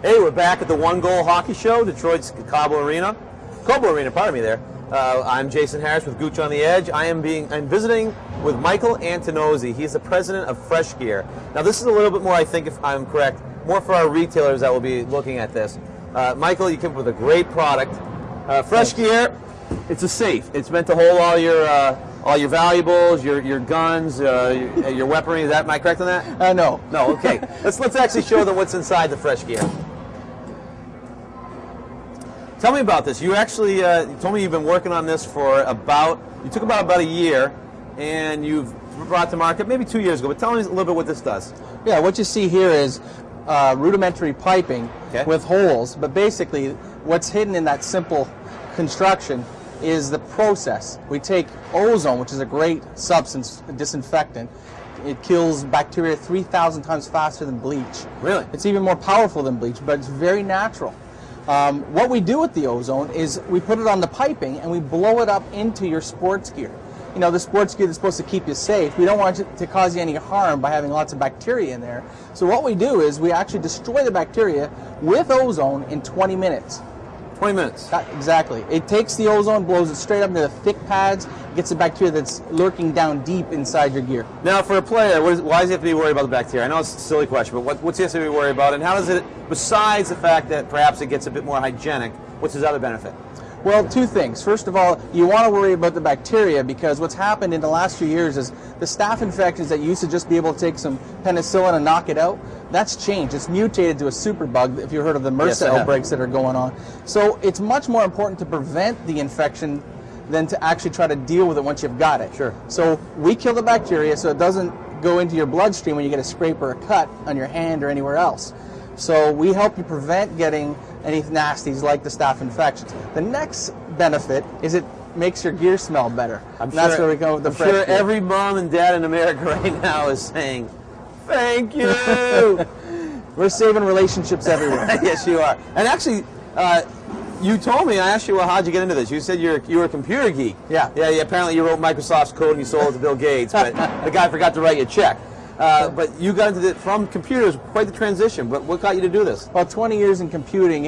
Hey, we're back at the One Goal Hockey Show, Detroit's Cobo Arena, pardon me there. I'm Jason Harris with Gooch on the Edge. I'm visiting with Michael Antonozzi. He's the president of Fresh Gear. Now, this is a little bit more, I think, if I'm correct, more for our retailers that will be looking at this. Michael, you came up with a great product. Fresh Gear, it's a safe. It's meant to hold all your valuables, your guns, your weaponry. Am I correct on that? No. No. Okay. Let's actually show them what's inside the Fresh Gear. Tell me about this. You actually you told me you've been working on this for took about a year, and you've brought to market maybe 2 years ago. But tell me a little bit what this does. Yeah, what you see here is rudimentary piping with holes, but basically what's hidden in that simple construction is the process. We take ozone, which is a great substance, a disinfectant. It kills bacteria 3,000 times faster than bleach. Really? It's even more powerful than bleach, but it's very natural. What we do with the ozone is we put it on the piping and we blow it up into your sports gear. You know, the sports gear that's supposed to keep you safe, we don't want it to cause you any harm by having lots of bacteria in there. So what we do is we actually destroy the bacteria with ozone in 20 minutes. 20 minutes. Exactly. It takes the ozone, blows it straight up into the thick pads, gets the bacteria that's lurking down deep inside your gear. Now, for a player, why does he have to be worried about the bacteria? I know it's a silly question, but what's he have to be worried about, and how does it, besides the fact that perhaps it gets a bit more hygienic, what's his other benefit? Well, two things. First of all, you want to worry about the bacteria because what's happened in the last few years is the staph infections that used to just be able to take some penicillin and knock it out, that's changed. It's mutated to a superbug, if you've heard of the MRSA outbreaks that are going on. So it's much more important to prevent the infection than to actually try to deal with it once you've got it. Sure. So we kill the bacteria so it doesn't go into your bloodstream when you get a scrape or a cut on your hand or anywhere else. So we help you prevent getting any nasties like the staph infections. The next benefit is it makes your gear smell better. That's where we go with the Fresh Gear. Every mom and dad in America right now is saying, "Thank you." We're saving relationships everywhere. Yes, you are. And actually, you told me, I asked you, well, how'd you get into this? You said you were a computer geek. Yeah. Yeah. Apparently, you wrote Microsoft's code and you sold it to Bill Gates, but the guy forgot to write you a check. But you got into it from computers, quite the transition. But what got you to do this? Well, 20 years in computing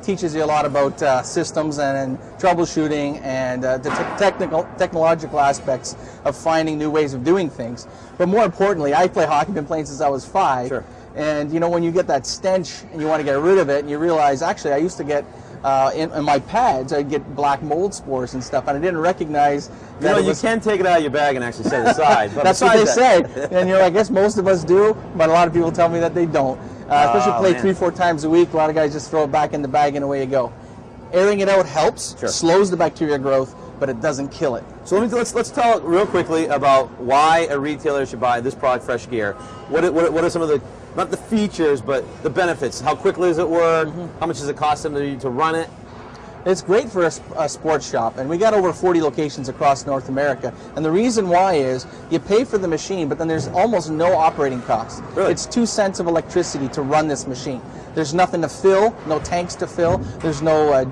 teaches you a lot about systems and troubleshooting and the technological aspects of finding new ways of doing things. But more importantly, I play hockey, been playing since I was 5. Sure. And you know, when you get that stench and you want to get rid of it, and you realize, actually, I used to get in my pads, I'd get black mold spores and stuff, and I didn't recognize that. You can take it out of your bag and actually set it aside. But that's what they say. And I guess most of us do, but a lot of people tell me that they don't. Especially play 3-4 times a week. A lot of guys just throw it back in the bag and away you go. Airing it out helps, slows the bacteria growth, but it doesn't kill it. So let's talk real quickly about why a retailer should buy this product, Fresh Gear. What are some of the, not the features, but the benefits? How quickly does it work? How much does it cost them to run it? It's great for a sports shop, and we got over 40 locations across North America. And the reason why is you pay for the machine, but then there's almost no operating cost. Really? It's 2 cents of electricity to run this machine. There's nothing to fill, no tanks to fill. There's no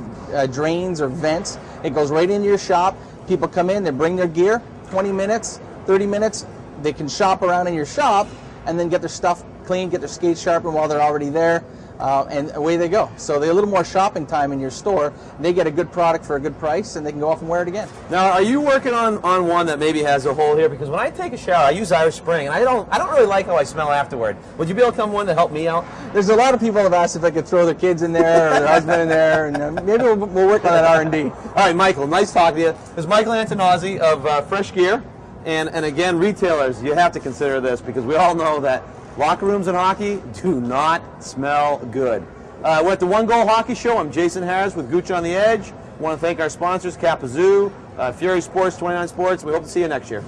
drains or vents. It goes right into your shop. People come in, they bring their gear, 20 minutes, 30 minutes. They can shop around in your shop and then get their stuff clean, get their skates sharpened while they're already there. And away they go. So they have a little more shopping time in your store. They get a good product for a good price, and they can go off and wear it again. Now, are you working on one that maybe has a hole here? Because when I take a shower, I use Irish Spring, and I don't really like how I smell afterward. Would you be able to come one to help me out? There's a lot of people have asked if I could throw their kids in there or their husband in there, and maybe we'll work on that R&D. All right, Michael, nice talking to you. This is Michael Antonozzi of Fresh Gear, and again, retailers, you have to consider this because we all know that locker rooms in hockey do not smell good. We're at the One Goal Hockey Show. I'm Jason Harris with Gooch on the Edge. I want to thank our sponsors, Kapazoo, Fury Sports, 29 Sports. We hope to see you next year.